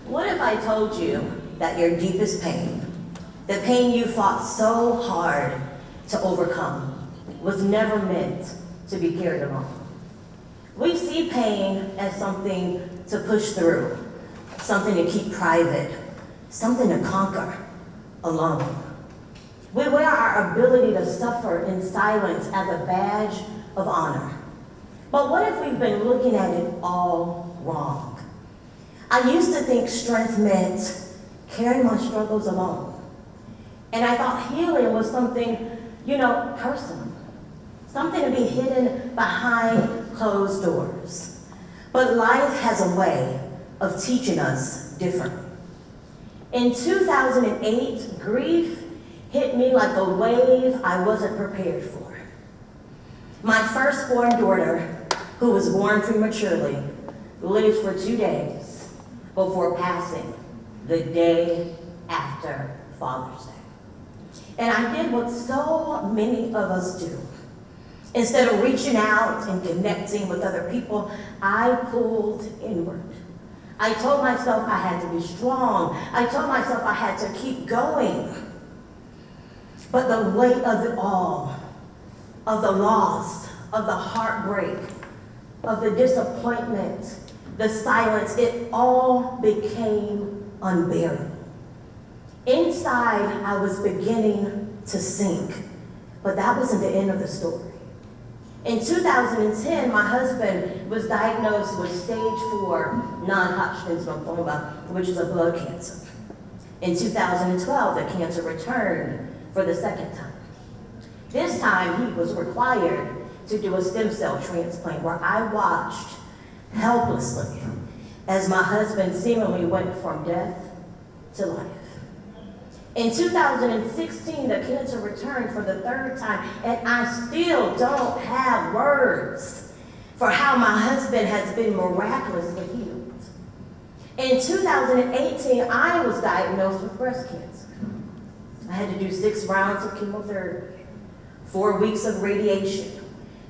What if I told you that your deepest pain, the pain you fought so hard to overcome, was never meant to be carried alone? We see pain as something to push through, something to keep private, something to conquer alone. We wear our ability to suffer in silence as a badge of honor. But what if we've been looking at it all wrong? I used to think strength meant carrying my struggles alone. And I thought healing was something, personal. Something to be hidden behind closed doors. But life has a way of teaching us differently. In 2008, grief hit me like a wave I wasn't prepared for. My firstborn daughter, who was born prematurely, lived for 2 days before passing the day after Father's Day. And I did what so many of us do. Instead of reaching out and connecting with other people, I pulled inward. I told myself I had to be strong. I told myself I had to keep going. But the weight of it all, of the loss, of the heartbreak, of the disappointment, the silence, it all became unbearable. Inside, I was beginning to sink, but that wasn't the end of the story. In 2010, my husband was diagnosed with stage 4 non-Hodgkin's lymphoma, which is a blood cancer. In 2012, the cancer returned for the second time. This time, he was required to do a stem cell transplant where I watched helplessly as my husband seemingly went from death to life. In 2016, the cancer returned for the third time, and I still don't have words for how my husband has been miraculously healed. In 2018, I was diagnosed with breast cancer. I had to do 6 rounds of chemotherapy, 4 weeks of radiation,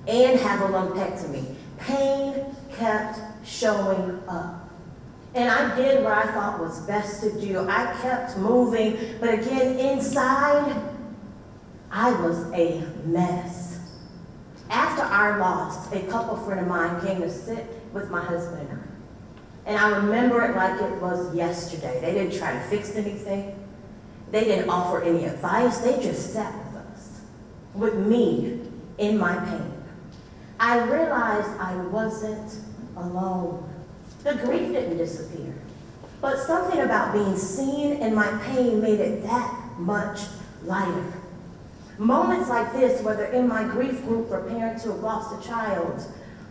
and have a lumpectomy. Pain kept showing up. And I did what I thought was best to do. I kept moving, but again, inside, I was a mess. After our loss, a couple friend of mine came to sit with my husband and I. And I remember it like it was yesterday. They didn't try to fix anything. They didn't offer any advice. They just sat with us, with me in my pain. I realized I wasn't alone. The grief didn't disappear, but something about being seen in my pain made it that much lighter. Moments like this, whether in my grief group for parents who have lost a child,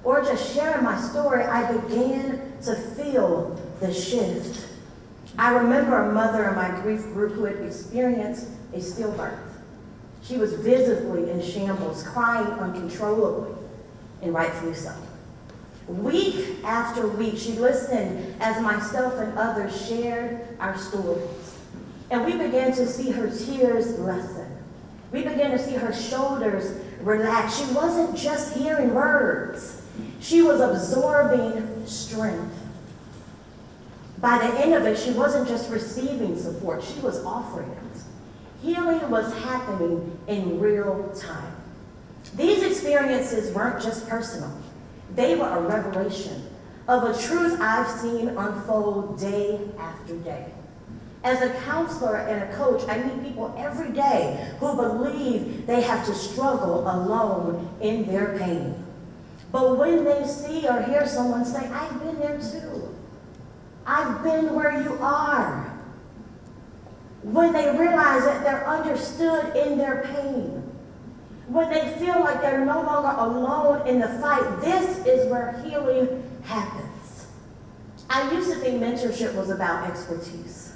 or just sharing my story, I began to feel the shift. I remember a mother in my grief group who had experienced a stillbirth. She was visibly in shambles, crying uncontrollably, and rightfully so. Week after week, she listened as myself and others shared our stories. And we began to see her tears lessen. We began to see her shoulders relax. She wasn't just hearing words. She was absorbing strength. By the end of it, she wasn't just receiving support, she was offering it. Healing was happening in real time. These experiences weren't just personal. They were a revelation of a truth I've seen unfold day after day. As a counselor and a coach, I meet people every day who believe they have to struggle alone in their pain. But when they see or hear someone say, I've been there too. I've been where you are. When they realize that they're understood in their pain. When they feel like they're no longer alone in the fight, this is where healing happens. I used to think mentorship was about expertise.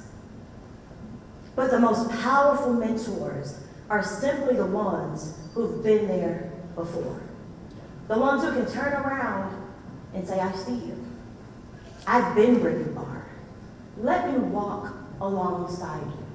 But the most powerful mentors are simply the ones who've been there before. The ones who can turn around and say, I see you. I've been where you are. Let me walk alongside you.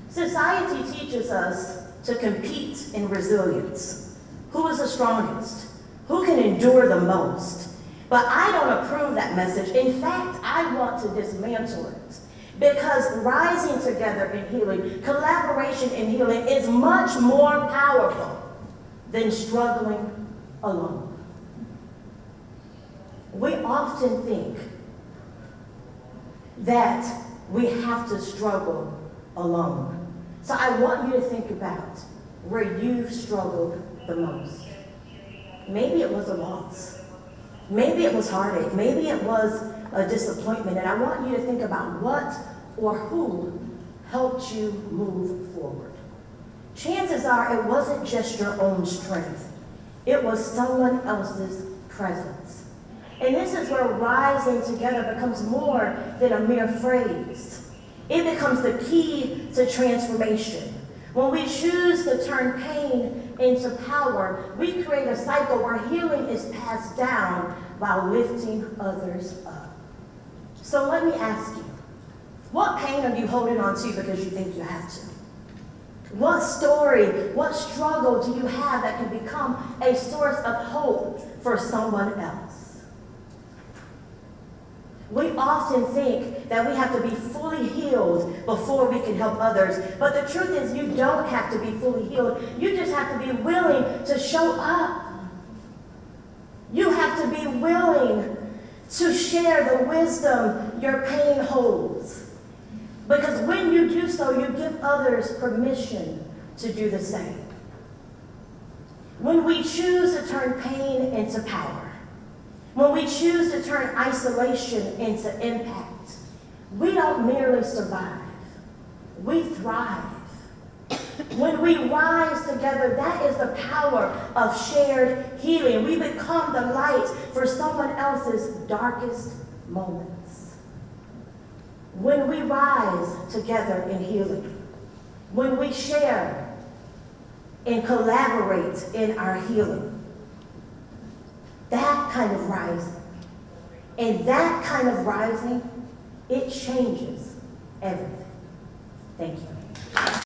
Society teaches us to compete in resilience. Who is the strongest? Who can endure the most? But I don't approve that message. In fact, I want to dismantle it. Because rising together in healing, collaboration in healing is much more powerful than struggling alone. We often think that we have to struggle alone. So I want you to think about where you've struggled the most. Maybe it was a loss. Maybe it was heartache. Maybe it was a disappointment. And I want you to think about what or who helped you move forward. Chances are it wasn't just your own strength. It was someone else's presence. And this is where rising together becomes more than a mere phrase. It becomes the key to transformation. When we choose to turn pain into power, we create a cycle where healing is passed down while lifting others up. So let me ask you, what pain are you holding on to because you think you have to? What story, what struggle do you have that can become a source of hope for someone else? We often think that we have to be fully healed before we can help others. But the truth is, you don't have to be fully healed. You just have to be willing to show up. You have to be willing to share the wisdom your pain holds. Because when you do so, you give others permission to do the same. When we choose to turn pain into power, when we choose to turn isolation into impact, we don't merely survive, we thrive. When we rise together, that is the power of shared healing. We become the light for someone else's darkest moments. When we rise together in healing, when we share and collaborate in our healing, that kind of rising, and that kind of rising, it changes everything. Thank you.